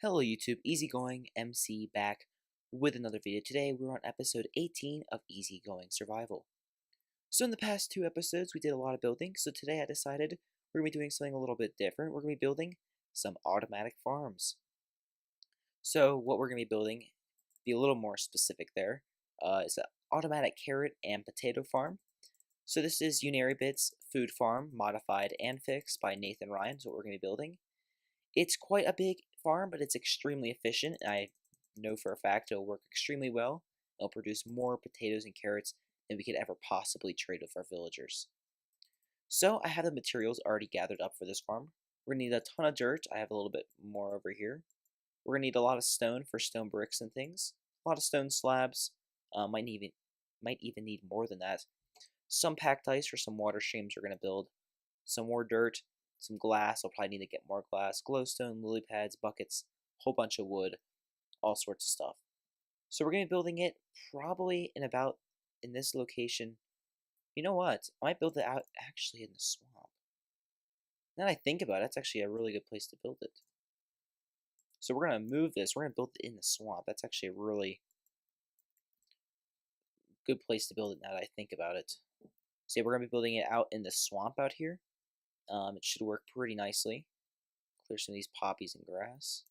Hello YouTube, EasyGoingMC back with another video. Today we're on episode 18 of Easygoing Survival. So in the past two episodes we did a lot of building, so today I decided we're going to be doing something a little bit different. We're going to be building some automatic farms. So what we're going to be building, be a little more specific there, is an automatic carrot and potato farm. So this is Unaribit's food farm, modified and fixed by Nathan Ryan, is what we're going to be building. It's quite a big farm, but it's extremely efficient, and I know for a fact it'll work extremely well. It'll produce more potatoes and carrots than we could ever possibly trade with our villagers. So I have the materials already gathered up for this farm. We're going to need a ton of dirt. I have a little bit more over here. We're going to need a lot of stone for stone bricks and things. A lot of stone slabs. Might even need more than that. Some packed ice for some water streams we're going to build. Some more dirt. Some glass. I'll probably need to get more glass. Glowstone, lily pads, buckets, whole bunch of wood, all sorts of stuff. So we're going to be building it probably in this location. You know what? I might build it out actually in the swamp. Now that I think about it, that's actually a really good place to build it. So we're going to move this. We're going to build it in the swamp. That's actually a really good place to build it now that I think about it. So yeah, we're going to be building it out in the swamp out here. It should work pretty nicely. Clear some of these poppies and grass.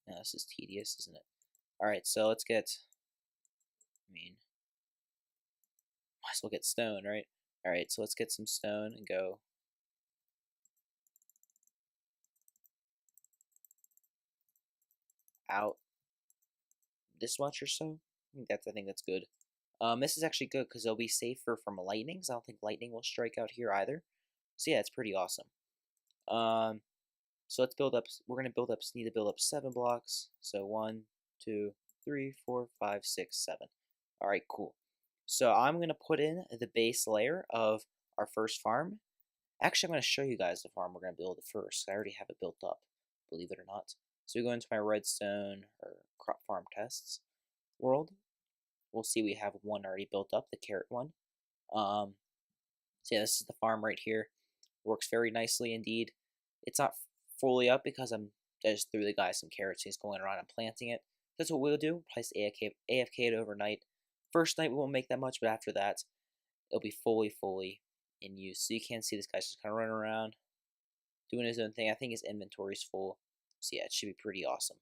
Now this is tedious, isn't it? Alright, so let's get, might as well get stone, right? Alright, so let's get some stone and go out this much or so. I think that's good. This is actually good because it'll be safer from lightnings. I don't think lightning will strike out here either. So yeah, it's pretty awesome. So let's build up. We're gonna need to build up 7 blocks. So 1, 2, 3, 4, 5, 6, 7. All right, cool. So I'm gonna put in the base layer of our first farm. Actually, I'm gonna show you guys the farm we're gonna build first. I already have it built up, believe it or not. So we go into my redstone or crop farm tests world. We'll see we have one already built up, the carrot one. So yeah, this is the farm right here. Works very nicely indeed. It's not fully up because I just threw the guy some carrots. He's going around and planting it. That's what we'll do. Place AFK it overnight. First night we won't make that much, but after that, it'll be fully in use. So you can see this guy's just kind of running around, doing his own thing. I think his inventory's full. So yeah, it should be pretty awesome.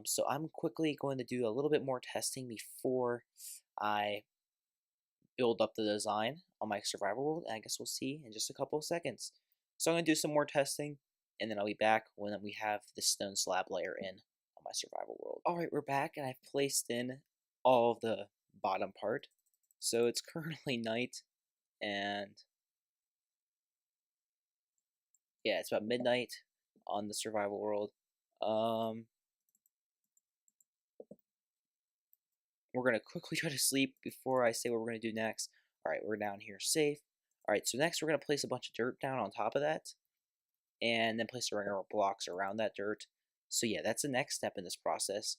So I'm quickly going to do a little bit more testing before I build up the design on my survival world, and I guess we'll see in just a couple of seconds. So I'm going to do some more testing, and then I'll be back when we have the stone slab layer in on my survival world. Alright, we're back, and I've placed in all of the bottom part. So it's currently night, and yeah, it's about midnight on the survival world. We're going to quickly try to sleep before I say what we're going to do next. Alright, we're down here safe. Alright, so next we're going to place a bunch of dirt down on top of that. And then place a ring of blocks around that dirt. So yeah, that's the next step in this process.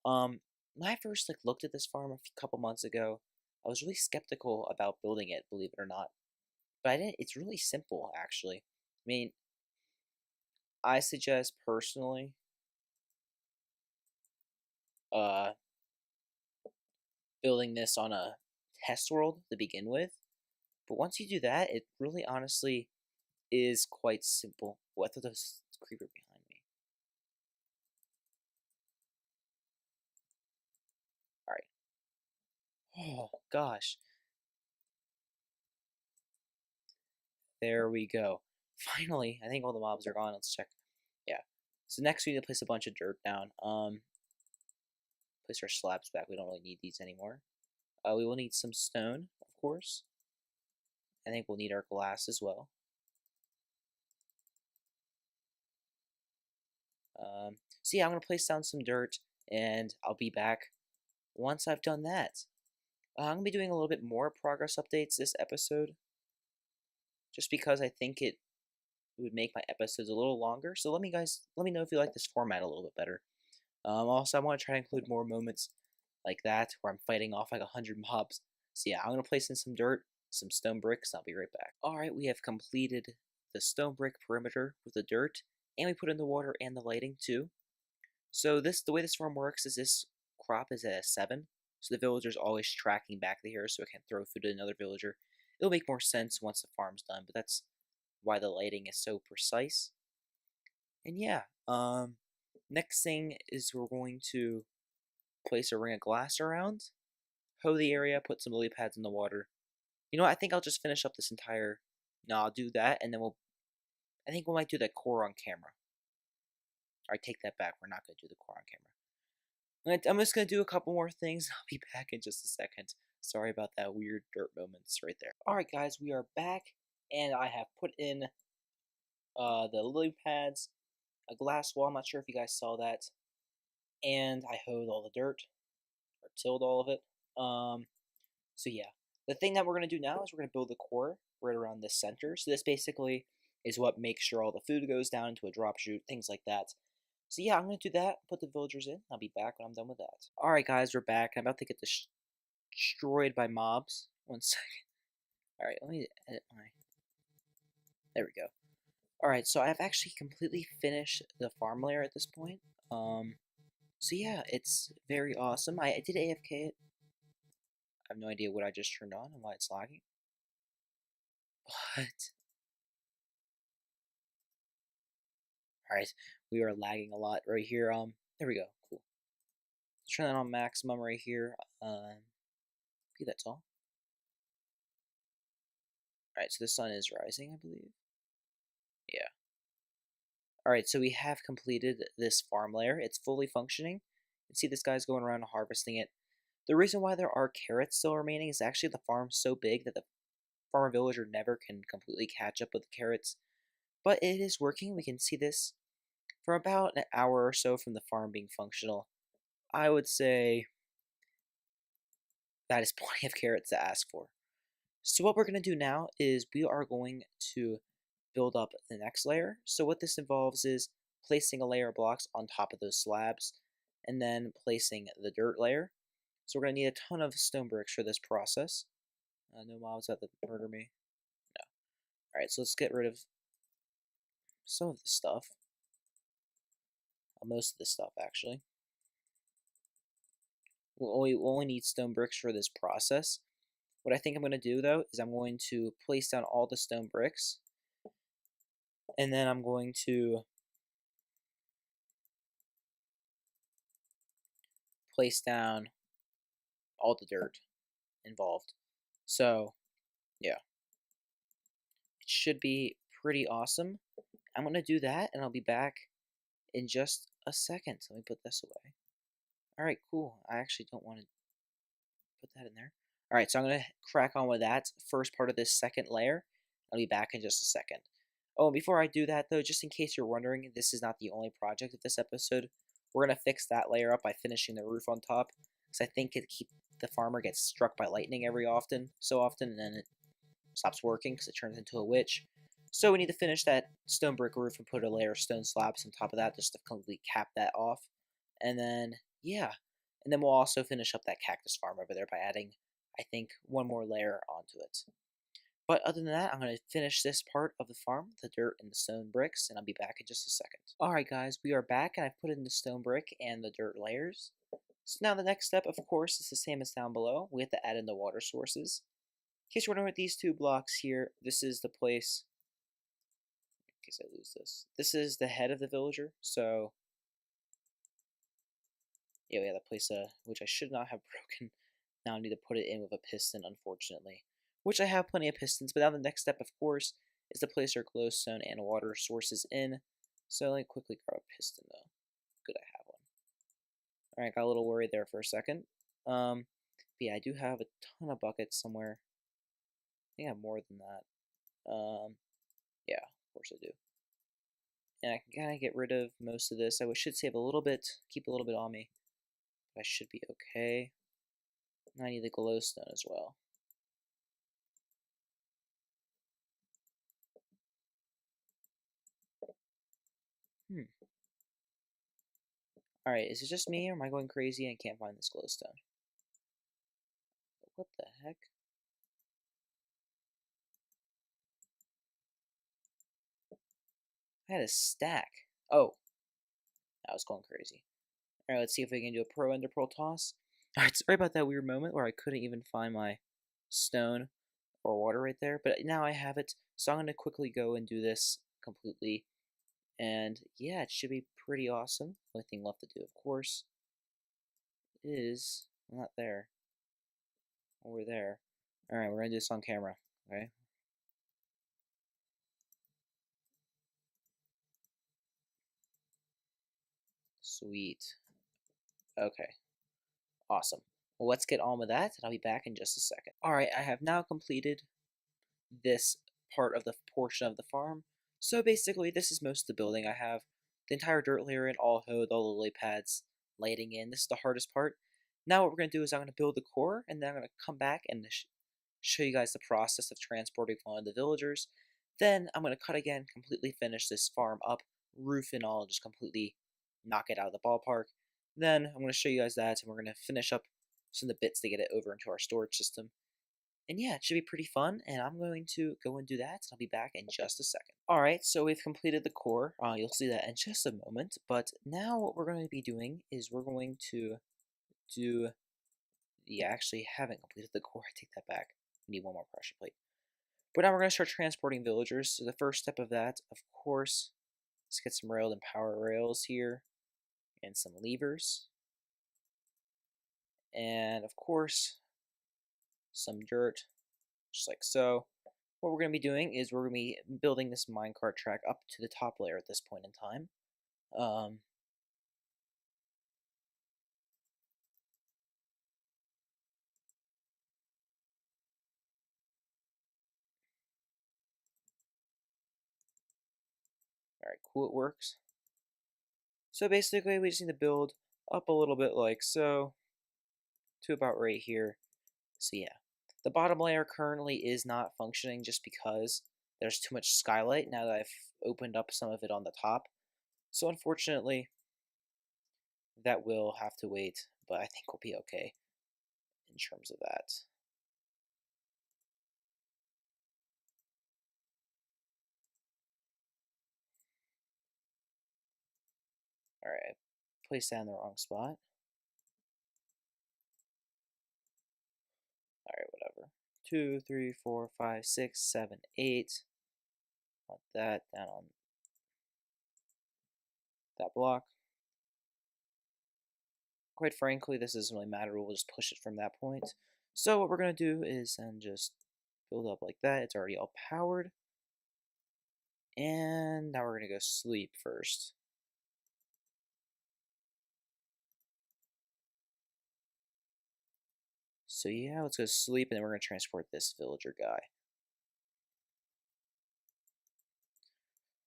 When I first looked at this farm a couple months ago, I was really skeptical about building it, believe it or not. But I didn't. It's really simple, actually. I suggest personally building this on a test world to begin with. But once you do that, it really honestly is quite simple. Oh, I thought there was a creeper behind me. Alright. Oh, gosh. There we go. Finally, I think all the mobs are gone. Let's check. Yeah. So next we need to place a bunch of dirt down. Place our slabs back. We don't really need these anymore. We will need some stone, of course. I think we'll need our glass as well. So yeah, I'm going to place down some dirt, and I'll be back once I've done that. I'm going to be doing a little bit more progress updates this episode, just because I think it would make my episodes a little longer. So let me know if you like this format a little bit better. Also, I want to try to include more moments like that where I'm fighting off like 100 mobs. So yeah, I'm going to place in some dirt, some stone bricks, and I'll be right back. Alright, we have completed the stone brick perimeter with the dirt, and we put in the water and the lighting too. So the way this farm works is this crop is at a 7, so the villager's always tracking back to here so it can throw food to another villager. It'll make more sense once the farm's done, but that's why the lighting is so precise. And yeah, next thing is we're going to place a ring of glass around, hoe the area, put some lily pads in the water. You know what, I think I'll just finish up this entire, no, I'll do that, and then I think we might do that core on camera. I take that back, we're not going to do the core on camera. I'm just going to do a couple more things, I'll be back in just a second. Sorry about that weird dirt moments right there. Alright guys, we are back, and I have put in the lily pads, a glass wall, I'm not sure if you guys saw that, and I hoed all the dirt, or tilled all of it. So yeah, the thing that we're going to do now is we're going to build the core right around the center. So this basically is what makes sure all the food goes down into a drop chute, things like that. So yeah, I'm going to do that, put the villagers in. I'll be back when I'm done with that. Alright guys, we're back. I'm about to get destroyed by mobs. One second. Alright, let me edit my... There we go. Alright, so I've actually completely finished the farm layer at this point. So yeah, it's very awesome. I did AFK it. I have no idea what I just turned on and why it's lagging. But... Alright, we are lagging a lot right here. There we go. Cool. Let's turn that on maximum right here. Okay, that's all. Alright, so the sun is rising, I believe. Yeah. Alright, so we have completed this farm layer. It's fully functioning. You can see this guy's going around harvesting it. The reason why there are carrots still remaining is actually the farm's so big that the farmer villager never can completely catch up with the carrots. But it is working. We can see this for about an hour or so from the farm being functional. I would say that is plenty of carrots to ask for. So what we're going to do now is we are going to build up the next layer. So what this involves is placing a layer of blocks on top of those slabs and then placing the dirt layer. So we're going to need a ton of stone bricks for this process. No mobs that murder me. No. Alright, so let's get rid of some of the stuff. Most of the stuff, actually. We'll only need stone bricks for this process. What I think I'm going to do, though, is I'm going to place down all the stone bricks. And then I'm going to place down all the dirt involved. So, yeah. It should be pretty awesome. I'm going to do that, and I'll be back in just a second. So let me put this away. Alright, cool. I actually don't want to put that in there. Alright, so I'm going to crack on with that first part of this second layer. I'll be back in just a second. Oh, and before I do that, though, just in case you're wondering, this is not the only project of this episode. We're going to fix that layer up by finishing the roof on top, because I think the farmer gets struck by lightning so often, and then it stops working because it turns into a witch. So we need to finish that stone brick roof and put a layer of stone slabs on top of that just to completely cap that off. And then, yeah. And then we'll also finish up that cactus farm over there by adding, I think, one more layer onto it. But other than that, I'm going to finish this part of the farm, the dirt and the stone bricks, and I'll be back in just a second. Alright guys, we are back, and I've put in the stone brick and the dirt layers. So now the next step, of course, is the same as down below. We have to add in the water sources. In case you're wondering, with these two blocks here, this is the place... In case I lose this. This is the head of the villager, so... Yeah, we have to place which I should not have broken. Now I need to put it in with a piston, unfortunately. Which I have plenty of pistons, but now the next step, of course, is to place our glowstone and water sources in. So let me quickly grab a piston, though. Good, I have one. Alright, got a little worried there for a second. But yeah, I do have a ton of buckets somewhere. I think I have more than that. Yeah, of course I do. And I can kind of get rid of most of this. I should save a little bit, keep a little bit on me. But I should be okay. And I need the glowstone as well. Alright, is it just me, or am I going crazy and can't find this glowstone? What the heck? I had a stack. Oh, I was going crazy. Alright, let's see if we can do a pro ender pearl toss. Alright, sorry about that weird moment where I couldn't even find my stone or water right there, but now I have it, so I'm going to quickly go and do this completely. And yeah, it should be pretty awesome. The only thing left to do, of course, is not there. Over there. Alright, we're going to do this on camera. Okay. Sweet. Okay. Awesome. Well, let's get on with that, and I'll be back in just a second. Alright, I have now completed this part of the portion of the farm. So basically, this is most of the building. I have the entire dirt layer in, all hoed, all the lily pads lighting in. This is the hardest part. Now what we're going to do is I'm going to build the core, and then I'm going to come back and show you guys the process of transporting one of the villagers. Then I'm going to cut again, completely finish this farm up, roof and all, just completely knock it out of the ballpark. Then I'm going to show you guys that, and we're going to finish up some of the bits to get it over into our storage system. And yeah, it should be pretty fun, and I'm going to go and do that, and I'll be back in just a second. Alright, so we've completed the core. You'll see that in just a moment, but now what we're going to be doing is we're going to do... Yeah, actually haven't completed the core. I take that back. We need one more pressure plate. But now we're going to start transporting villagers. So the first step of that, of course, let's get some railed and power rails here, and some levers. And of course, some dirt, just like so. What we're going to be doing is we're going to be building this minecart track up to the top layer at this point in time. Alright, cool, it works. So basically, we just need to build up a little bit like so, to about right here. So yeah, the bottom layer currently is not functioning just because there's too much skylight now that I've opened up some of it on the top. So unfortunately, that will have to wait, but I think we'll be okay in terms of that. Alright, placed that in the wrong spot. Alright, whatever. 2, 3, 4, 5, 6, 7, 8. Want that down on that block. Quite frankly, this doesn't really matter. We'll just push it from that point. So what we're going to do is then just build up like that. It's already all powered. And now we're going to go sleep first. So yeah, let's go sleep, and then we're going to transport this villager guy.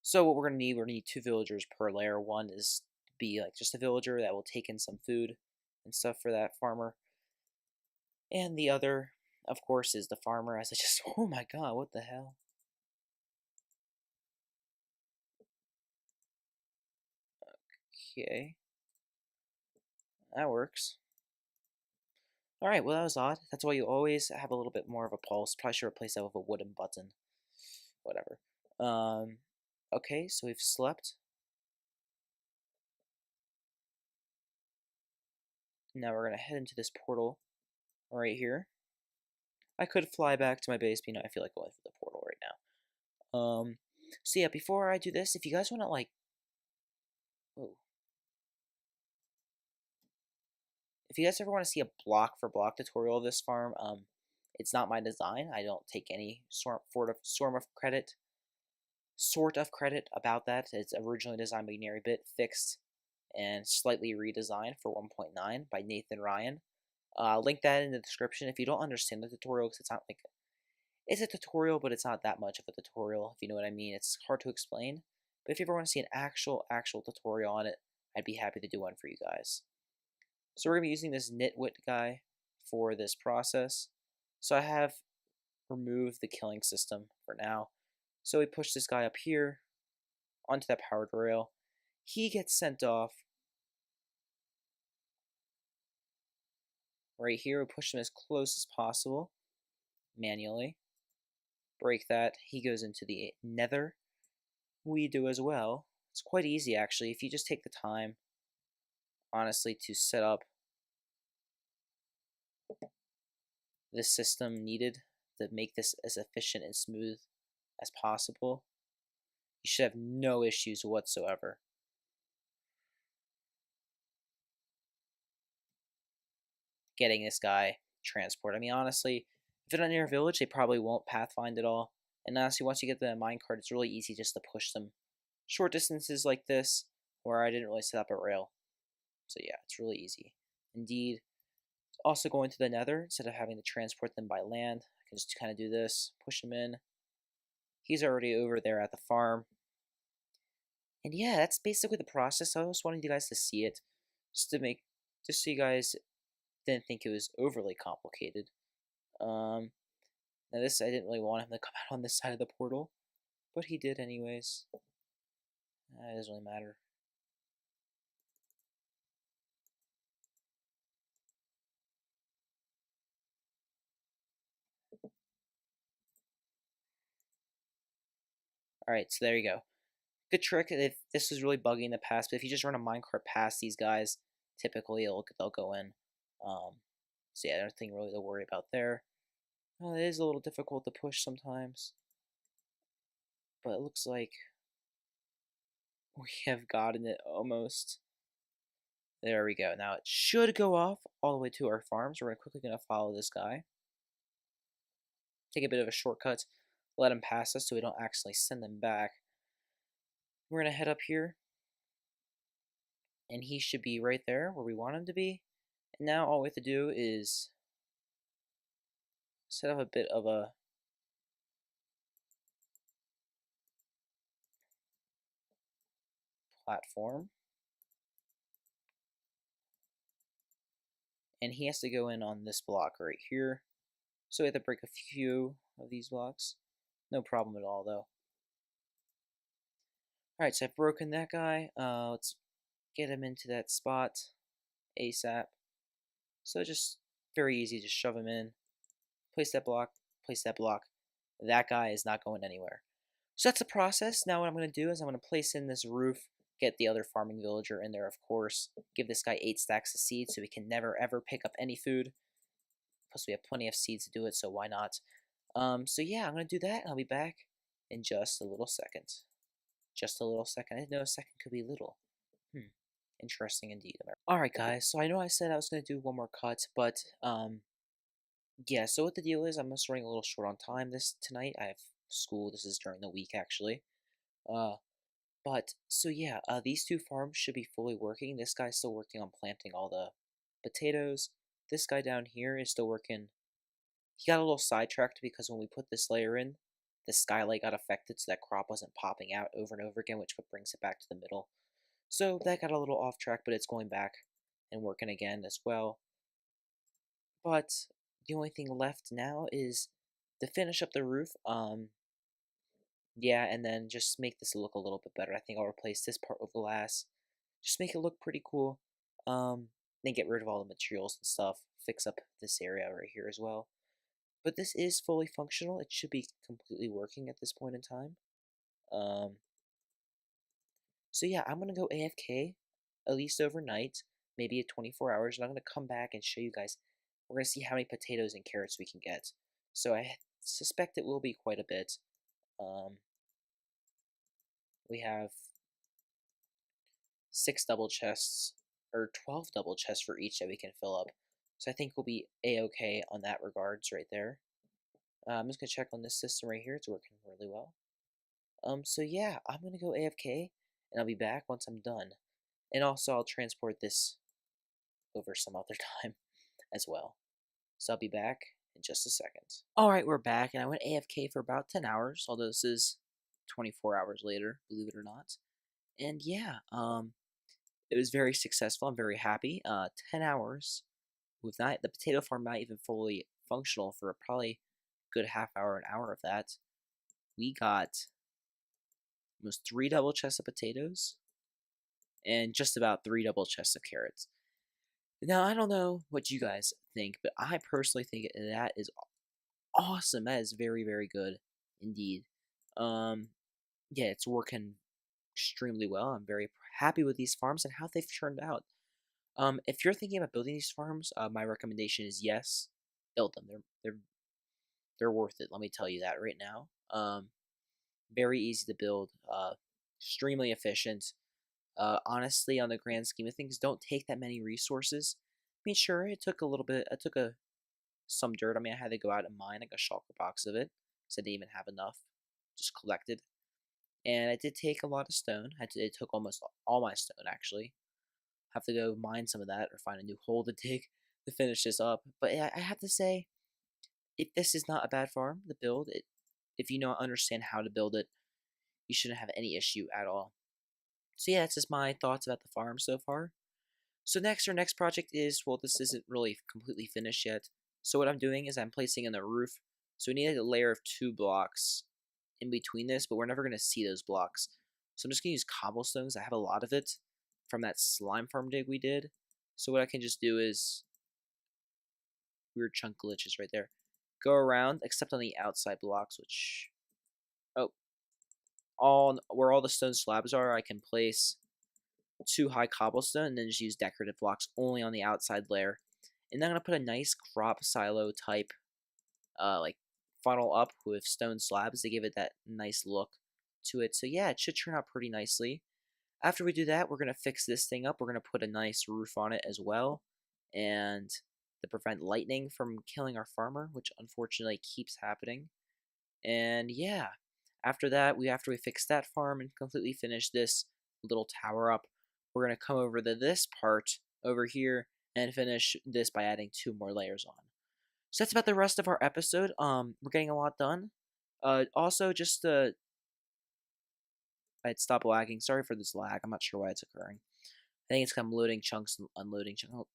So what we're going to need 2 villagers per layer. One is to be like just a villager that will take in some food and stuff for that farmer. And the other, of course, is the farmer, as I just... Oh my god, what the hell? Okay. That works. Alright, well that was odd. That's why you always have a little bit more of a pulse. Probably should replace that with a wooden button. Whatever. Okay, so we've slept. Now we're gonna head into this portal right here. I could fly back to my base, but I feel like going through the portal right now. So yeah, before I do this, if you guys wanna like... Oh. If you guys ever want to see a block for block tutorial of this farm, it's not my design. I don't take any sort of credit about that. It's originally designed by Nary Bit, fixed and slightly redesigned for 1.9 by Nathan Ryan. Link that in the description if you don't understand the tutorial, because it's not like... It's a tutorial, but it's not that much of a tutorial, if you know what I mean. It's hard to explain. But if you ever want to see an actual tutorial on it, I'd be happy to do one for you guys. So we're going to be using this nitwit guy for this process. So I have removed the killing system for now. So we push this guy up here onto that powered rail. He gets sent off right here. We push him as close as possible manually. Break that. He goes into the nether, we do as well. It's quite easy actually if you just take the time, honestly, to set up the system needed to make this as efficient and smooth as possible. You should have no issues whatsoever. Getting this guy transport. I mean, honestly, if they're not near a village, they probably won't pathfind at all. And honestly, once you get the minecart, it's really easy just to push them short distances like this, where I didn't really set up a rail. So yeah, it's really easy. Indeed. Also going to the nether, instead of having to transport them by land, I can just kind of do this, push him in. He's already over there at the farm. And yeah, that's basically the process. I just wanted you guys to see it, just so you guys didn't think it was overly complicated. Now this, I didn't really want him to come out on this side of the portal, but he did anyways. It doesn't really matter. Alright, so there you go. Good trick if this was really buggy in the past, but if you just run a minecart past these guys, typically they'll go in. So yeah, nothing really to worry about there. Well, it is a little difficult to push sometimes, but it looks like we have gotten it almost. There we go. Now it should go off all the way to our farms. We're quickly going to follow this guy. Take a bit of a shortcut. Let him pass us so we don't accidentally send them back. We're going to head up here. And he should be right there where we want him to be. And now all we have to do is set up a bit of a platform. And he has to go in on this block right here. So we have to break a few of these blocks. No problem at all, though. Alright, so I've broken that guy. Let's get him into that spot ASAP. So just very easy, just shove him in. Place that block, place that block. That guy is not going anywhere. So that's the process. Now what I'm going to do is I'm going to place in this roof, get the other farming villager in there, of course. Give this guy 8 stacks of seeds so he can never ever pick up any food. Plus we have plenty of seeds to do it, so why not? So yeah, I'm going to do that, and I'll be back in just a little second. Just a little second. I didn't know a second could be little. Interesting indeed. Alright guys, so I know I said I was going to do one more cut, but yeah, so what the deal is, I'm just running a little short on time tonight. I have school. This is during the week actually. But so yeah, these two farms should be fully working. This guy's still working on planting all the potatoes. This guy down here is still working. He got a little sidetracked because when we put this layer in, the skylight got affected, so that crop wasn't popping out over and over again, which brings it back to the middle. So that got a little off track, but it's going back and working again as well. But the only thing left now is to finish up the roof. Yeah, and then just make this look a little bit better. I think I'll replace this part with glass. Just make it look pretty cool. Then get rid of all the materials and stuff. Fix up this area right here as well. But this is fully functional. It should be completely working at this point in time. So yeah, I'm going to go AFK, at least overnight, maybe at 24 hours, and I'm going to come back and show you guys. We're going to see how many potatoes and carrots we can get. So I suspect it will be quite a bit. We have 6 double chests, or 12 double chests for each that we can fill up. So I think we'll be A-okay on that regards right there. I'm just going to check on this system right here. It's working really well. So yeah, I'm going to go AFK, and I'll be back once I'm done. And also, I'll transport this over some other time as well. So I'll be back in just a second. Alright, we're back, and I went AFK for about 10 hours, although this is 24 hours later, believe it or not. And yeah, it was very successful. I'm very happy. 10 hours with the potato farm not even fully functional for probably a good half hour, an hour of that. We got almost 3 double chests of potatoes and just about 3 double chests of carrots. Now, I don't know what you guys think, but I personally think that is awesome. That is very, very good indeed. yeah, it's working extremely well. I'm very happy with these farms and how they've turned out. If you're thinking about building these farms, my recommendation is yes, build them. They're worth it. Let me tell you that right now. Very easy to build, extremely efficient. Honestly, on the grand scheme of things, don't take that many resources. I mean, sure, it took a little bit. It took some dirt. I mean, I had to go out and mine like a shulker box of it, because I didn't even have enough. Just collected, and it did take a lot of stone. It took almost all my stone actually. Have to go mine some of that or find a new hole to dig to finish this up. But yeah, I have to say, if this is not a bad farm to build, if you don't understand how to build it, you shouldn't have any issue at all. So yeah, that's just my thoughts about the farm so far. So next, our next project is, well, this isn't really completely finished yet. So what I'm doing is I'm placing in the roof. So we need a layer of 2 blocks in between this, but we're never going to see those blocks. So I'm just going to use cobblestones. I have a lot of it from that slime farm dig we did. So what I can just do is, weird chunk glitches right there, go around, except on the outside blocks, which, oh, where all the stone slabs are, I can place 2 high cobblestone and then just use decorative blocks only on the outside layer. And then I'm going to put a nice crop silo type like funnel up with stone slabs to give it that nice look to it. So yeah, it should turn out pretty nicely. After we do that, we're going to fix this thing up. We're going to put a nice roof on it as well, and to prevent lightning from killing our farmer, which unfortunately keeps happening. And yeah, after we fix that farm and completely finish this little tower up, we're going to come over to this part over here and finish this by adding 2 more layers on. So that's about the rest of our episode. We're getting a lot done. Also, just I'd stop lagging. Sorry for this lag. I'm not sure why it's occurring. I think it's because I'm loading chunks and unloading chunks. I'll lower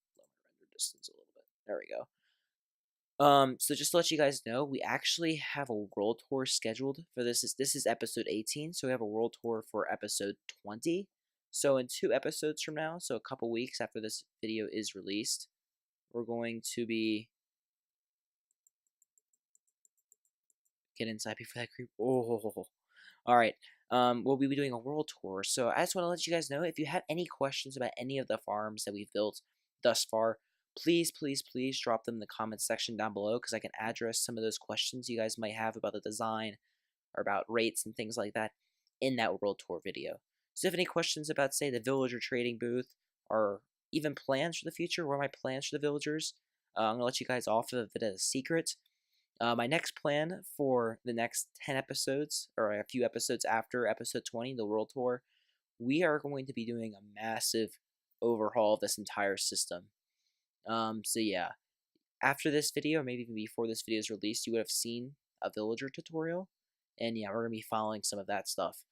render distance a little bit. There we go. So just to let you guys know, we actually have a world tour scheduled for this. This is episode 18, so we have a world tour for episode 20. So in 2 episodes from now, so a couple weeks after this video is released, we're going to be get inside before that creep. Oh, all right. We'll be doing a world tour. So I just want to let you guys know, if you have any questions about any of the farms that we've built thus far, please, please, please drop them in the comments section down below, because I can address some of those questions you guys might have about the design or about rates and things like that in that world tour video. So if you have any questions about, say, the villager trading booth, or even plans for the future, what are my plans for the villagers, I'm going to let you guys off of it as a secret. My next plan for the next 10 episodes, or a few episodes after episode 20, the world tour, we are going to be doing a massive overhaul of this entire system. So yeah, after this video, or maybe even before this video is released, you would have seen a villager tutorial. And yeah, we're going to be following some of that stuff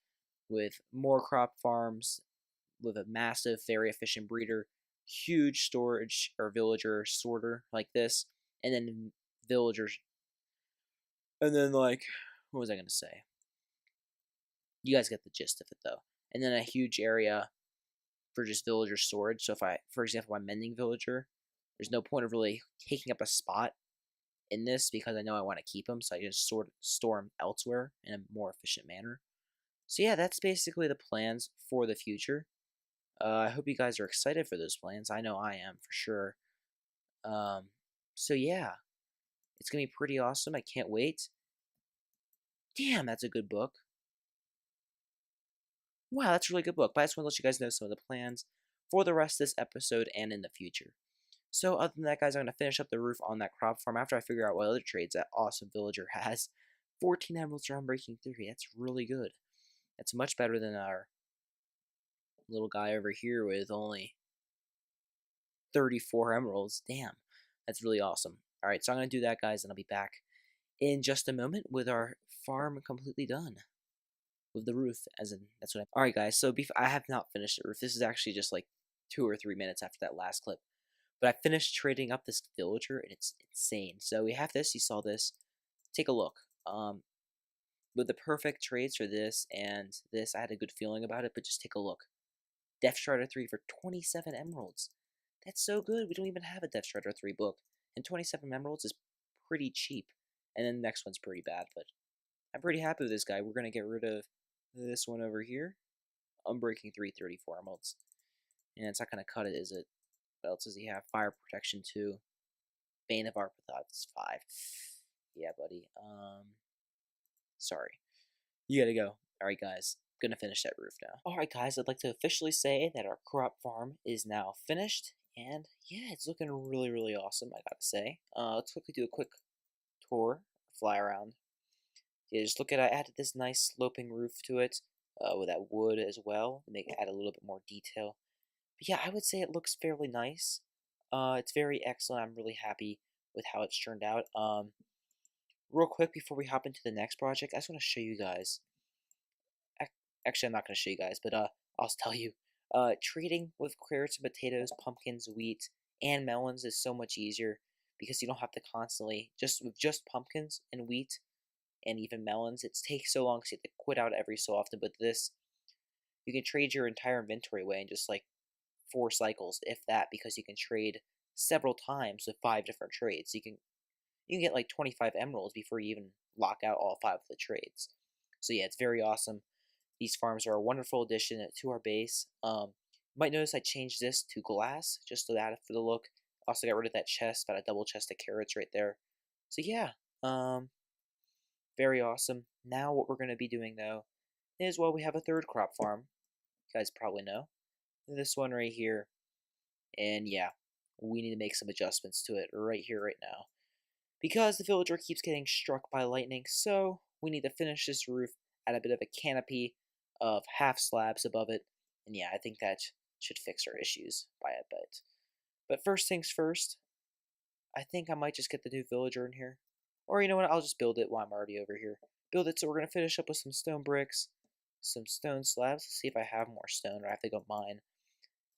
with more crop farms, with a massive, very efficient breeder, huge storage or villager sorter like this, and then villagers. And then, like, what was I going to say? You guys get the gist of it, though. And then a huge area for just villager storage. So if I, for example, I'm mending villager, there's no point of really taking up a spot in this, because I know I want to keep them, so I just store them elsewhere in a more efficient manner. So yeah, that's basically the plans for the future. I hope you guys are excited for those plans. I know I am, for sure. Um, so yeah, it's going to be pretty awesome. I can't wait. Damn, that's a good book. Wow, that's a really good book. But I just want to let you guys know some of the plans for the rest of this episode and in the future. So other than that, guys, I'm going to finish up the roof on that crop farm after I figure out what other trades that awesome villager has. 14 emeralds around breaking 3. That's really good. That's much better than our little guy over here with only 34 emeralds. Damn, that's really awesome. Alright, so I'm going to do that, guys, and I'll be back in just a moment with our farm completely done. With the roof, as in, that's what Alright, guys, so I have not finished the roof. This is actually just like 2 or 3 minutes after that last clip. But I finished trading up this villager, and it's insane. So we have this, you saw this. Take a look. With the perfect trades for this and this, I had a good feeling about it, but just take a look. Death Strider 3 for 27 emeralds. That's so good. We don't even have a Death Strider 3 book. And 27 emeralds is pretty cheap. And then the next one's pretty bad, but I'm pretty happy with this guy. We're going to get rid of this one over here. Unbreaking 3, 34 emeralds. And it's not going to cut it, is it? What else does he have? Fire protection 2. Bane of Arpathos 5. Yeah, buddy. Sorry. You gotta go. Alright, guys. Gonna finish that roof now. Alright, guys. I'd like to officially say that our crop farm is now finished. And yeah, it's looking really, really awesome, I gotta say. Let's quickly do a quick tour, fly around. Yeah, just look at I added this nice sloping roof to it with that wood as well to make it add a little bit more detail. But yeah, I would say it looks fairly nice. It's very excellent. I'm really happy with how it's turned out. Real quick before we hop into the next project, I just want to show you guys. Actually, I'm not going to show you guys, but I'll tell you. Trading with carrots and potatoes, pumpkins, wheat, and melons is so much easier because you don't have to constantly with just pumpkins and wheat and even melons. It takes so long because you have to quit out every so often. But this, you can trade your entire inventory away in just like 4 cycles, if that, because you can trade several times with 5 different trades. You can get like 25 emeralds before you even lock out all 5 of the trades. So yeah, it's very awesome. These farms are a wonderful addition to our base. You might notice I changed this to glass just to add it for the look. Also got rid of that chest, about a double chest of carrots right there. So yeah, very awesome. Now what we're going to be doing though is, well, we have a third crop farm. You guys probably know. This one right here. And yeah, we need to make some adjustments to it right here, right now. Because the villager keeps getting struck by lightning, so we need to finish this roof at a bit of a canopy of half slabs above it. And yeah, I think that should fix our issues by a bit. But first things first, I think I might just get the new villager in here. Or you know what, I'll just build it while I'm already over here. Build it, so we're going to finish up with some stone bricks, some stone slabs. Let's see if I have more stone or I have to go mine.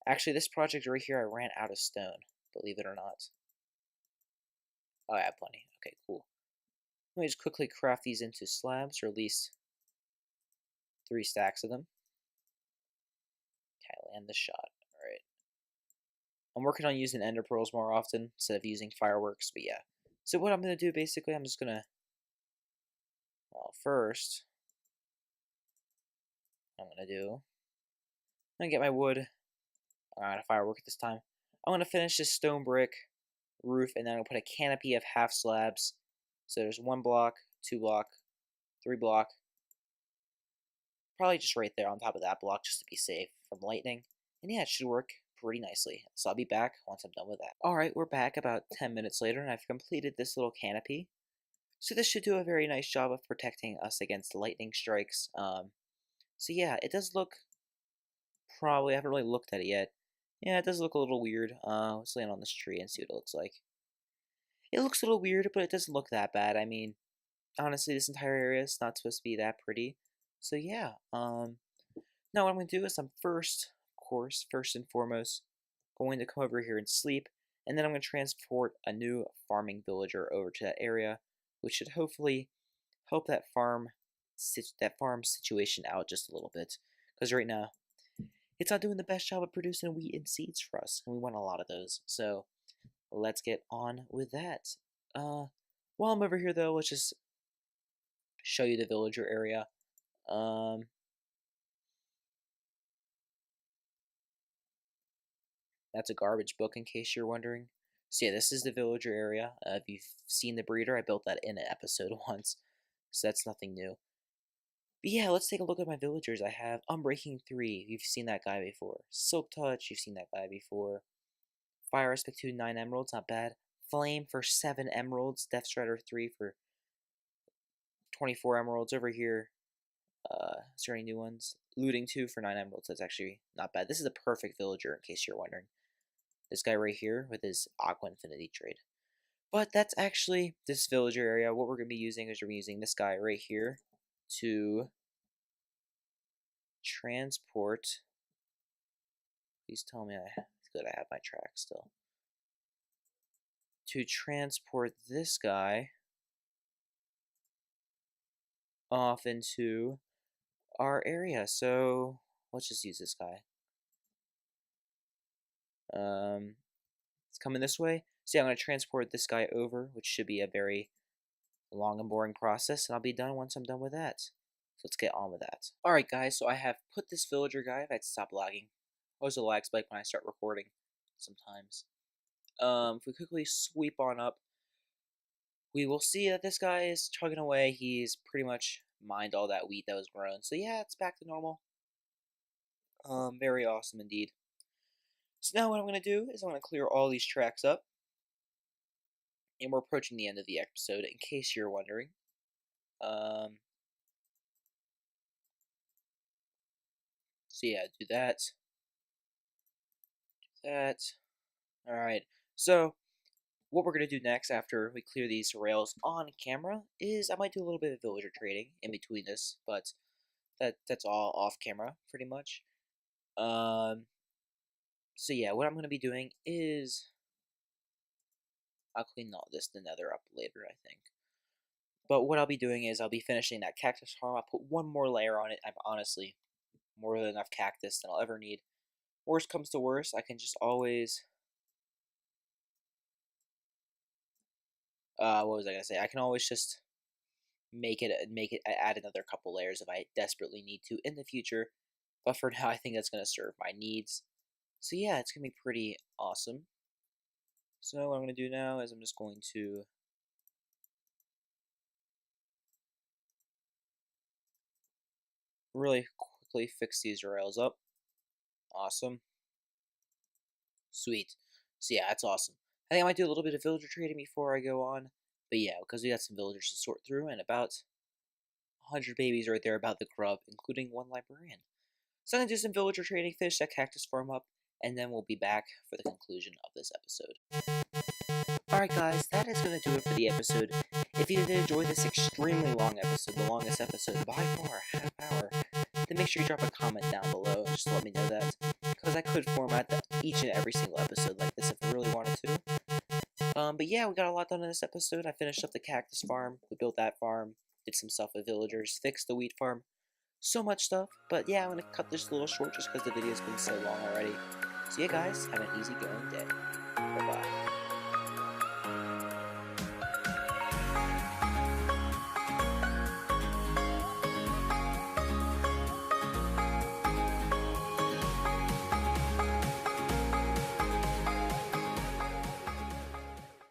Actually, this project right here, I ran out of stone, believe it or not. Oh, I have plenty. Okay, cool. Let me just quickly craft these into slabs, or at least 3 stacks of them. Okay, land the shot. Alright. I'm working on using ender pearls more often instead of using fireworks, but yeah. So what I'm going to do, basically, I'm just going to, well, first, I'm going to do, I'm going to get my wood. I'm going to firework this time. I'm going to finish this stone brick roof, and then I'm going to put a canopy of half slabs. So there's 1 block, 2 block, 3 block. Probably just right there on top of that block just to be safe from lightning. And yeah, it should work pretty nicely. So I'll be back once I'm done with that. Alright, we're back about 10 minutes later, and I've completed this little canopy. So this should do a very nice job of protecting us against lightning strikes. So yeah, it does look, probably, I haven't really looked at it yet. Yeah, it does look a little weird. Let's land on this tree and see what it looks like. It looks a little weird, but it doesn't look that bad. I mean, honestly, this entire area is not supposed to be that pretty. So yeah, now what I'm going to do is I'm first and foremost, going to come over here and sleep, and then I'm going to transport a new farming villager over to that area, which should hopefully help that farm situation out just a little bit, because right now it's not doing the best job of producing wheat and seeds for us, and we want a lot of those. So let's get on with that. While I'm over here though, let's just show you the villager area. That's a garbage book, in case you're wondering. So yeah, this is the villager area. If you've seen the breeder, I built that in an episode once, so that's nothing new. But yeah, let's take a look at my villagers. I have Unbreaking 3, you've seen that guy before. Silk Touch, you've seen that guy before. Fire Aspect 2, 9 emeralds, not bad. Flame for 7 emeralds. Death Strider 3 for 24 emeralds over here. Is there any new ones? Looting 2 for 9 emeralds, that's actually not bad. This is a perfect villager, in case you're wondering. This guy right here with his Aqua Infinity trade. But that's actually this villager area. What we're going to be using is we're using this guy right here to transport. Please tell me it's good I have my track still. To transport this guy off into our area. So let's just use this guy. It's coming this way. So yeah, I'm going to transport this guy over, which should be a very long and boring process, and I'll be done once I'm done with that. let's get on with that. Alright guys, so I have put this villager guy, if I had to stop lagging. Always a lag spike when I start recording, sometimes. If we quickly sweep on up, we will see that this guy is chugging away. He's pretty much mined all that wheat that was grown. So yeah, it's back to normal. Very awesome indeed. So now what I'm going to do is I'm going to clear all these tracks up. And we're approaching the end of the episode, in case you're wondering. So yeah, do that. Do that. Alright, so what we're going to do next after we clear these rails on camera is I might do a little bit of villager trading in between this, but that's all off camera, pretty much. So yeah, what I'm going to be doing is I'll clean all this the nether up later, I think. But what I'll be doing is I'll be finishing that cactus farm. I'll put one more layer on it. I'm honestly more than enough cactus than I'll ever need. Worst comes to worst, I can just always what was I gonna say? I can always just make it add another couple layers if I desperately need to in the future. But for now, I think that's gonna serve my needs. So yeah, it's gonna be pretty awesome. So what I'm gonna do now is I'm just going to really quickly fix these rails up. Awesome. Sweet. So yeah, that's awesome. I think I might do a little bit of villager trading before I go on. But yeah, because we got some villagers to sort through and about 100 babies right there about the grub, including one librarian. So I'm going to do some villager trading, finish that cactus farm up, and then we'll be back for the conclusion of this episode. Alright guys, that is going to do it for the episode. If you did enjoy this extremely long episode, the longest episode by far, half hour, then make sure you drop a comment down below just to let me know that, because I could format each and every single episode like this if I really wanted to. But yeah, we got a lot done in this episode. I finished up the cactus farm, we built that farm, did some stuff with villagers, fixed the wheat farm, so much stuff. But yeah, I'm going to cut this a little short just because the video's been so long already. So yeah guys, have an easygoing day. Bye-bye.